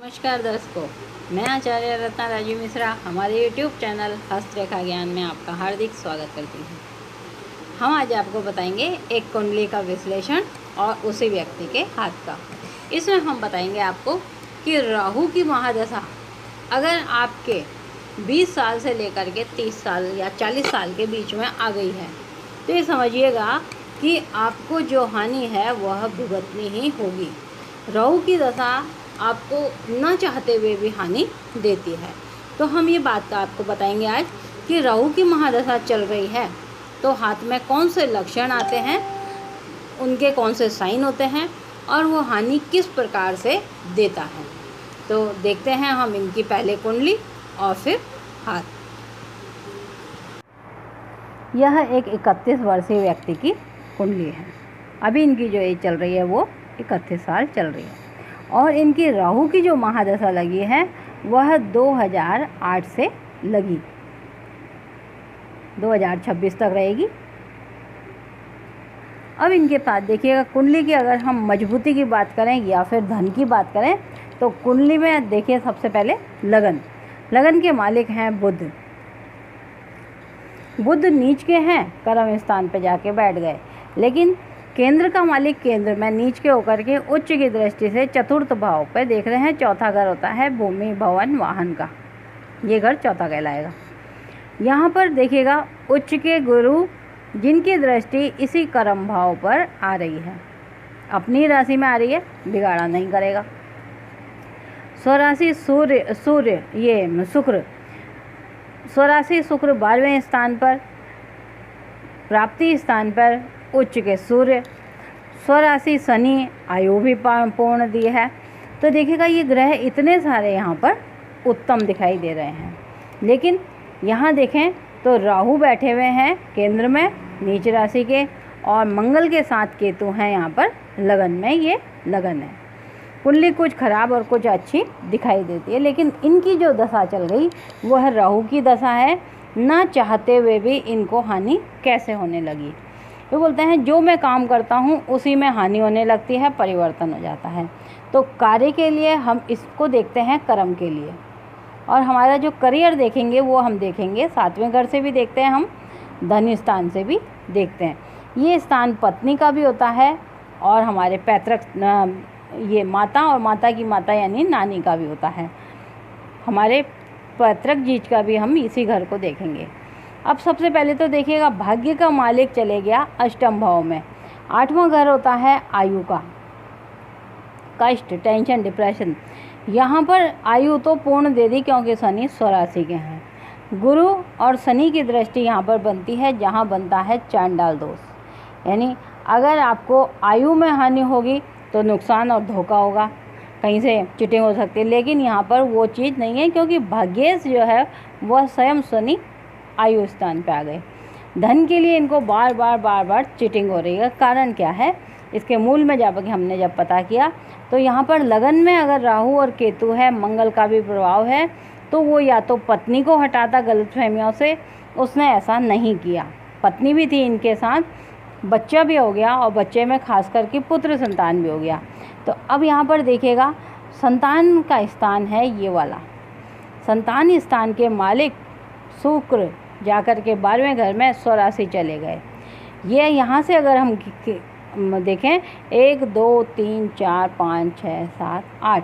नमस्कार दर्शकों, मैं आचार्य रत्ना राजीव मिश्रा हमारे YouTube चैनल हस्तरेखा ज्ञान में आपका हार्दिक स्वागत करती हूँ। हम आज आपको बताएंगे एक कुंडली का विश्लेषण और उसी व्यक्ति के हाथ का। इसमें हम बताएंगे आपको कि राहु की महादशा अगर आपके 20 साल से लेकर के 30 साल या 40 साल के बीच में आ गई है तो ये समझिएगा कि आपको जो हानि है वह भुगतनी ही होगी। राहु की दशा आपको न चाहते हुए भी हानि देती है। तो हम ये बात का आपको बताएंगे आज कि राहु की महादशा चल रही है तो हाथ में कौन से लक्षण आते हैं, उनके कौन से साइन होते हैं और वो हानि किस प्रकार से देता है। तो देखते हैं हम इनकी पहले कुंडली और फिर हाथ। यह एक 31 वर्षीय व्यक्ति की कुंडली है। अभी इनकी जो एज चल रही है वो 31 साल चल रही है और इनकी राहु की जो महादशा लगी है वह 2008 से लगी 2026 तक रहेगी। अब इनके पास देखिएगा कुंडली की अगर हम मजबूती की बात करें या फिर धन की बात करें तो कुंडली में देखिए सबसे पहले लगन के मालिक हैं बुध। बुध नीच के हैं, कर्म स्थान पे जाके बैठ गए, लेकिन केंद्र का मालिक केंद्र में नीच के होकर के उच्च की दृष्टि से चतुर्थ भाव पर देख रहे हैं। चौथा घर होता है भूमि भवन वाहन का, ये घर चौथा कहलाएगा। यहाँ पर देखिएगा उच्च के गुरु जिनकी दृष्टि इसी कर्म भाव पर आ रही है, अपनी राशि में आ रही है, बिगाड़ा नहीं करेगा। स्वराशि सूर्य ये शुक्र, स्वराशि शुक्र 12वें स्थान पर, प्राप्ति स्थान पर उच्च के सूर्य, स्वराशि शनि, आयु भी पूर्ण दी है। तो देखिएगा ये ग्रह इतने सारे यहाँ पर उत्तम दिखाई दे रहे हैं, लेकिन यहाँ देखें तो राहु बैठे हुए हैं केंद्र में नीच राशि के और मंगल के साथ केतु हैं यहाँ पर लगन में। ये लगन है, कुंडली कुछ खराब और कुछ अच्छी दिखाई देती है, लेकिन इनकी जो दशा चल गई वह राहु की दशा है। ना चाहते हुए भी इनको हानि कैसे होने लगी। वो बोलते हैं जो मैं काम करता हूँ उसी में हानि होने लगती है, परिवर्तन हो जाता है। तो कार्य के लिए हम इसको देखते हैं कर्म के लिए, और हमारा जो करियर देखेंगे वो हम देखेंगे 7वें घर से भी देखते हैं, हम धन स्थान से भी देखते हैं। ये स्थान पत्नी का भी होता है और हमारे पैतृक ये माता और माता की माता यानी नानी का भी होता है। हमारे पैतृक जीज का भी हम इसी घर को देखेंगे। अब सबसे पहले तो देखिएगा भाग्य का मालिक चले गया अष्टम भाव में। 8वां घर होता है आयु का, कष्ट, टेंशन, डिप्रेशन। यहाँ पर आयु तो पूर्ण दे दी क्योंकि शनि स्वराशि के हैं। गुरु और शनि की दृष्टि यहाँ पर बनती है जहाँ बनता है चांडाल दोष, यानी अगर आपको आयु में हानि होगी तो नुकसान और धोखा होगा, कहीं से चीटिंग हो सकती है, लेकिन यहाँ पर वो चीज़ नहीं है क्योंकि भाग्येश जो है वह स्वयं शनि आयु स्थान पे आ गए। धन के लिए इनको बार बार चीटिंग हो रही है। कारण क्या है, इसके मूल में जब हमने पता किया तो यहाँ पर लगन में अगर राहु और केतु है, मंगल का भी प्रभाव है, तो वो या तो पत्नी को हटाता गलतफहमियों से, उसने ऐसा नहीं किया। पत्नी भी थी इनके साथ, बच्चा भी हो गया और बच्चे में खास करके पुत्र संतान भी हो गया। तो अब यहाँ पर देखिएगा संतान का स्थान है ये वाला, संतान स्थान के मालिक शुक्र जाकर के 12वें घर में स्वराशि चले गए। ये यहाँ से अगर हम देखें 1 2 3 4 5 6 7 8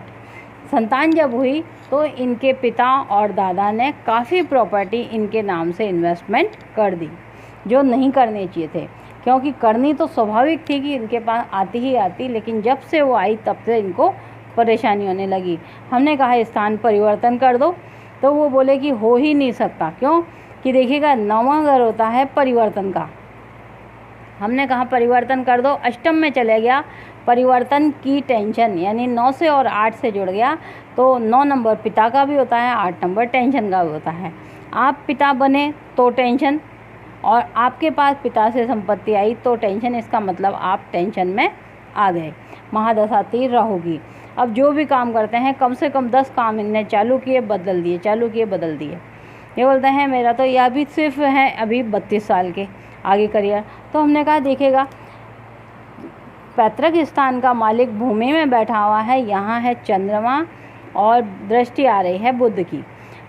संतान जब हुई तो इनके पिता और दादा ने काफ़ी प्रॉपर्टी इनके नाम से इन्वेस्टमेंट कर दी, जो नहीं करने चाहिए थे, क्योंकि करनी तो स्वाभाविक थी कि इनके पास आती ही आती, लेकिन जब से वो आई तब से इनको परेशानी होने लगी। हमने कहा स्थान परिवर्तन कर दो तो वो बोले कि हो ही नहीं सकता। क्यों कि देखिएगा 9वां घर होता है परिवर्तन का। हमने कहा परिवर्तन कर दो, अष्टम में चले गया, परिवर्तन की टेंशन, यानी 9 से और 8 से जुड़ गया तो 9 नंबर पिता का भी होता है, 8 नंबर टेंशन का भी होता है। आप पिता बने तो टेंशन, और आपके पास पिता से संपत्ति आई तो टेंशन, इसका मतलब आप टेंशन में आ गए। महादशा थी राहु की। अब जो भी काम करते हैं कम से कम 10 काम इनने चालू किए बदल दिए, चालू किए बदल दिए। ये बोलते हैं मेरा तो यह भी सिर्फ है अभी 32 साल के, आगे करियर। तो हमने कहा देखेगा पैतृक स्थान का मालिक भूमि में बैठा हुआ है, यहाँ है चंद्रमा और दृष्टि आ रही है बुध की।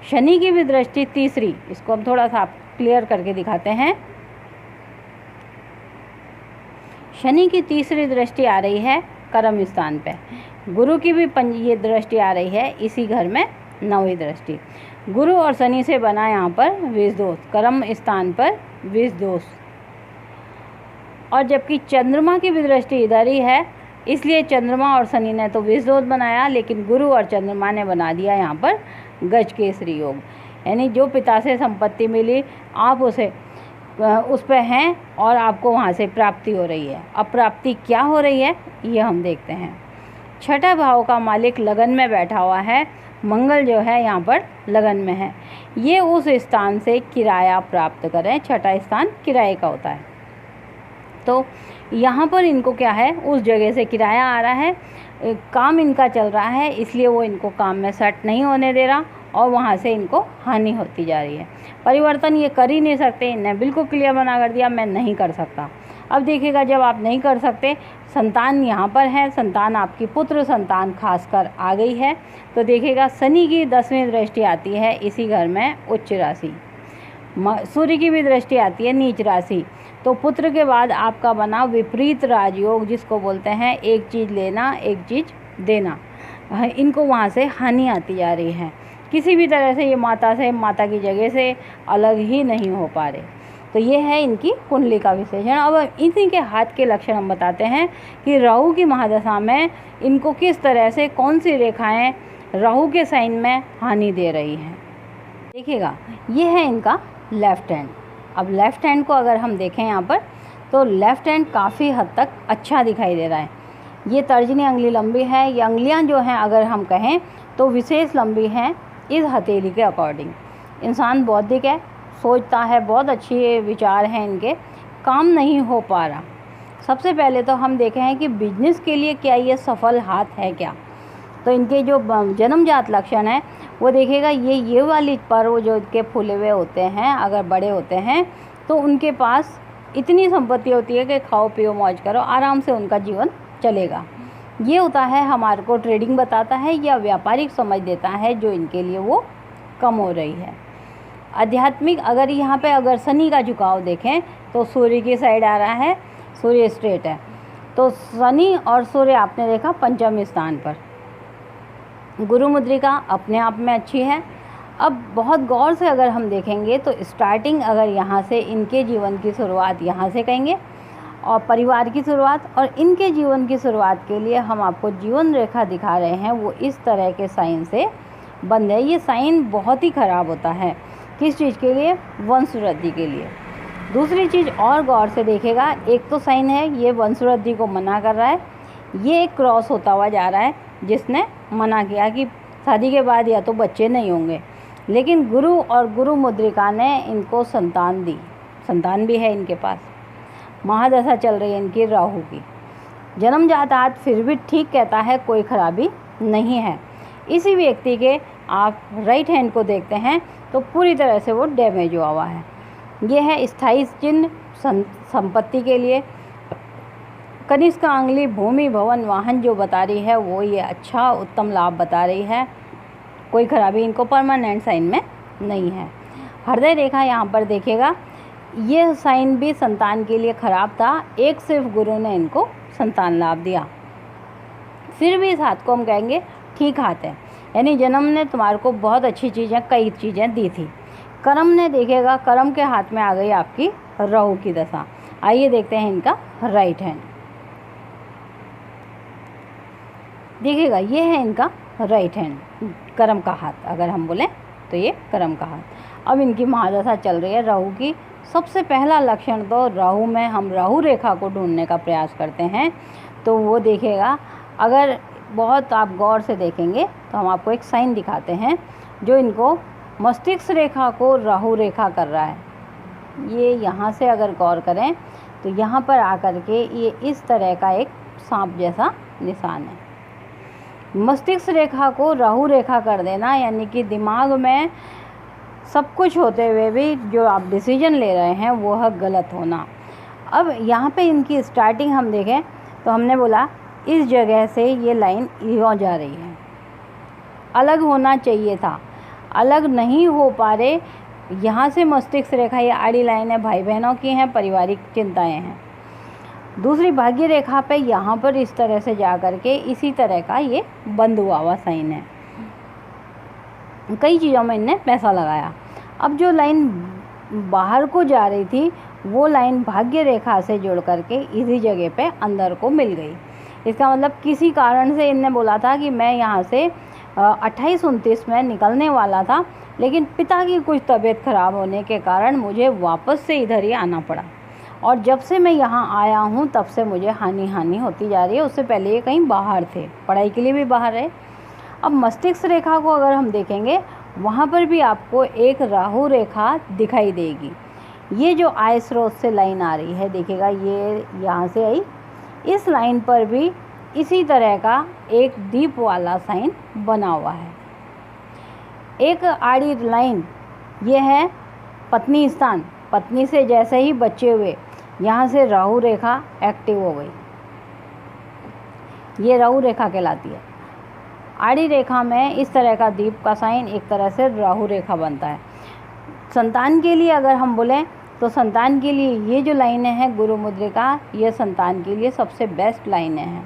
शनि की भी दृष्टि तीसरी, इसको हम थोड़ा सा क्लियर करके दिखाते हैं। शनि की तीसरी दृष्टि आ रही है कर्म स्थान पे। गुरु की भी ये दृष्टि आ रही है इसी घर में, नौवीं दृष्टि। गुरु और शनि से बना यहाँ पर विष दोष, कर्म स्थान पर विष दोष। और जबकि चंद्रमा की भी दृष्टि इधर ही है, इसलिए चंद्रमा और शनि ने तो विष दोष बनाया, लेकिन गुरु और चंद्रमा ने बना दिया यहाँ पर गजकेसरी योग। यानी जो पिता से संपत्ति मिली आप उस पर हैं और आपको वहाँ से प्राप्ति हो रही है। अब प्राप्ति क्या हो रही है ये हम देखते हैं। छठा भाव का मालिक लगन में बैठा हुआ है, मंगल जो है यहाँ पर लगन में है। ये उस स्थान से किराया प्राप्त करें, छठा स्थान किराए का होता है। तो यहाँ पर इनको क्या है, उस जगह से किराया आ रहा है, काम इनका चल रहा है, इसलिए वो इनको काम में सेट नहीं होने दे रहा और वहाँ से इनको हानि होती जा रही है। परिवर्तन ये कर ही नहीं सकते, इन्हें बिल्कुल क्लियर मना कर दिया, मैं नहीं कर सकता। अब देखिएगा, जब आप नहीं कर सकते, संतान यहाँ पर है, संतान आपकी पुत्र संतान खासकर आ गई है, तो देखिएगा शनि की 10वीं दृष्टि आती है इसी घर में उच्च राशि, सूर्य की भी दृष्टि आती है नीच राशि। तो पुत्र के बाद आपका बना विपरीत राजयोग, जिसको बोलते हैं एक चीज़ लेना एक चीज़ देना। इनको वहाँ से हानि आती जा रही है, किसी भी तरह से ये माता की जगह से अलग ही नहीं हो पा रहे। तो ये है इनकी कुंडली का विश्लेषण। अब इन्हीं के हाथ के लक्षण हम बताते हैं कि राहु की महादशा में इनको किस तरह से कौन सी रेखाएं राहु के साइन में हानि दे रही हैं। देखिएगा, ये है इनका लेफ्ट हैंड। अब लेफ़्ट हैंड को अगर हम देखें यहाँ पर, तो लेफ़्ट हैंड काफ़ी हद तक अच्छा दिखाई दे रहा है। ये तर्जनी अंगुली लंबी है, ये अंगुलियाँ जो हैं अगर हम कहें तो विशेष लंबी हैं इस हथेली के अकॉर्डिंग। इंसान बौद्धिक है, सोचता है, बहुत अच्छे विचार हैं इनके, काम नहीं हो पा रहा। सबसे पहले तो हम देखें हैं कि बिजनेस के लिए क्या ये सफल हाथ है क्या। तो इनके जो जन्मजात लक्षण है वो देखिएगा, ये वाली पर्व जो इनके फूले हुए होते हैं, अगर बड़े होते हैं तो उनके पास इतनी संपत्ति होती है कि खाओ पियो मौज करो, आराम से उनका जीवन चलेगा। ये होता है, हमारे को ट्रेडिंग बताता है या व्यापारिक समझ देता है जो इनके लिए वो कम हो रही है। आध्यात्मिक, अगर यहाँ पे अगर शनि का झुकाव देखें तो सूर्य की साइड आ रहा है, सूर्य स्ट्रेट है, तो शनि और सूर्य आपने देखा पंचम स्थान पर। गुरु मुद्रिका अपने आप में अच्छी है। अब बहुत गौर से अगर हम देखेंगे तो स्टार्टिंग अगर यहाँ से इनके जीवन की शुरुआत यहाँ से कहेंगे और परिवार की शुरुआत, और इनके जीवन की शुरुआत के लिए हम आपको जीवन रेखा दिखा रहे हैं, वो इस तरह के साइन से बंद है। ये साइन बहुत ही ख़राब होता है, किस चीज़ के लिए, वंश वृद्धि के लिए। दूसरी चीज़ और गौर से देखेगा, एक तो साइन है ये वंश वृद्धि को मना कर रहा है, ये एक क्रॉस होता हुआ जा रहा है जिसने मना किया कि शादी के बाद या तो बच्चे नहीं होंगे, लेकिन गुरु और गुरु मुद्रिका ने इनको संतान दी, संतान भी है इनके पास। महादशा चल रही है इनकी राहु की, जन्मजात हाथ फिर भी ठीक कहता है, कोई खराबी नहीं है। इसी व्यक्ति के आप राइट हैंड को देखते हैं तो पूरी तरह से वो डैमेज हुआ है। ये है स्थायी चिन्ह संपत्ति के लिए। कनिष्क अंगुली भूमि भवन वाहन जो बता रही है वो ये अच्छा उत्तम लाभ बता रही है, कोई खराबी इनको परमानेंट साइन में नहीं है। हृदय रेखा यहाँ पर देखिएगा, ये साइन भी संतान के लिए ख़राब था, एक सिर्फ गुरु ने इनको संतान लाभ दिया। फिर भी इस हाथ को हम कहेंगे ठीक हाथ है, यानी जन्म ने तुम्हारे को बहुत अच्छी चीज़ें, कई चीज़ें दी थी। कर्म ने देखिएगा, कर्म के हाथ में आ गई आपकी राहु की दशा। आइए देखते हैं इनका राइट हैंड। देखिएगा, ये है इनका राइट हैंड, कर्म का हाथ अगर हम बोलें तो ये कर्म का हाथ। अब इनकी महादशा चल रही है राहु की। सबसे पहला लक्षण तो राहु में हम राहु रेखा को ढूंढने का प्रयास करते हैं, तो वो देखिएगा, अगर बहुत आप गौर से देखेंगे तो हम आपको एक साइन दिखाते हैं जो इनको मस्तिष्क रेखा को राहु रेखा कर रहा है। ये यहाँ से अगर गौर करें तो यहाँ पर आकर के ये इस तरह का एक सांप जैसा निशान है। मस्तिष्क रेखा को राहु रेखा कर देना, यानी कि दिमाग में सब कुछ होते हुए भी जो आप डिसीजन ले रहे हैं वो है गलत होना। अब यहाँ पे इनकी स्टार्टिंग हम देखें तो हमने बोला इस जगह से ये लाइन यों जा रही है। अलग होना चाहिए था, अलग नहीं हो पा रहे। यहाँ से मस्तिष्क रेखा, ये आड़ी लाइन है, भाई बहनों की हैं, पारिवारिक चिंताएं हैं। दूसरी भाग्य रेखा पे यहाँ पर इस तरह से जा कर के इसी तरह का ये बंद हुआ हुआ साइन है। कई चीज़ों में इनने पैसा लगाया। अब जो लाइन बाहर को जा रही थी वो लाइन भाग्य रेखा से जुड़ करके इसी जगह पे अंदर को मिल गई। इसका मतलब किसी कारण से इनने बोला था कि मैं यहाँ से 28-29 में निकलने वाला था, लेकिन पिता की कुछ तबीयत ख़राब होने के कारण मुझे वापस से इधर ही आना पड़ा, और जब से मैं यहाँ आया हूँ तब से मुझे हानि होती जा रही है। उससे पहले ये कहीं बाहर थे, पढ़ाई के लिए भी बाहर रहे। अब मस्तिष्क रेखा को अगर हम देखेंगे, वहाँ पर भी आपको एक राहु रेखा दिखाई देगी। ये जो आय स्रोत से लाइन आ रही है, देखिएगा ये यहाँ से आई, इस लाइन पर भी इसी तरह का एक दीप वाला साइन बना हुआ है। एक आड़ी लाइन ये है पत्नी स्थान, पत्नी से जैसे ही बचे हुए यहाँ से राहु रेखा एक्टिव हो गई, ये राहु रेखा कहलाती है। आड़ी रेखा में इस तरह का दीप का साइन एक तरह से राहु रेखा बनता है। संतान के लिए अगर हम बोलें तो संतान के लिए ये जो लाइनें हैं गुरु मुद्रिका, ये संतान के लिए सबसे बेस्ट लाइनें हैं।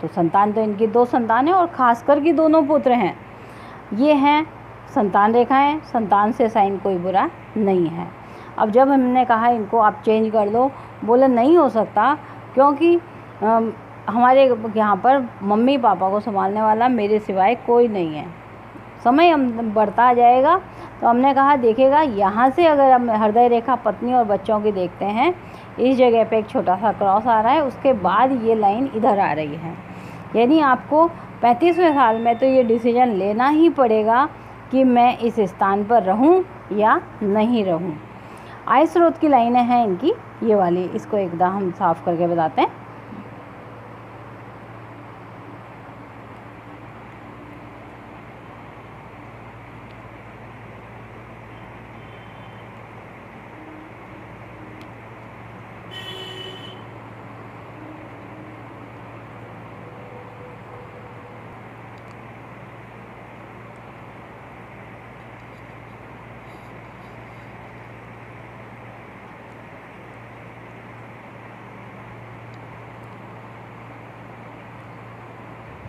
तो संतान तो इनकी 2 संतान है और ख़ासकर कि दोनों पुत्र हैं, ये हैं संतान रेखाएं। संतान से साइन कोई बुरा नहीं है। अब जब हमने कहा इनको आप चेंज कर दो, बोले नहीं हो सकता, क्योंकि हमारे यहाँ पर मम्मी पापा को संभालने वाला मेरे सिवाय कोई नहीं है, समय हम बढ़ता जाएगा। तो हमने कहा देखिएगा यहाँ से अगर हम हृदय रेखा पत्नी और बच्चों की देखते हैं, इस जगह पे एक छोटा सा क्रॉस आ रहा है, उसके बाद ये लाइन इधर आ रही है। यानी आपको 35वें साल में तो ये डिसीजन लेना ही पड़ेगा कि मैं इस स्थान पर रहूं या नहीं रहूं। आय स्रोत की लाइनें हैं इनकी ये वाली, इसको एकदम हम साफ़ करके बताते हैं।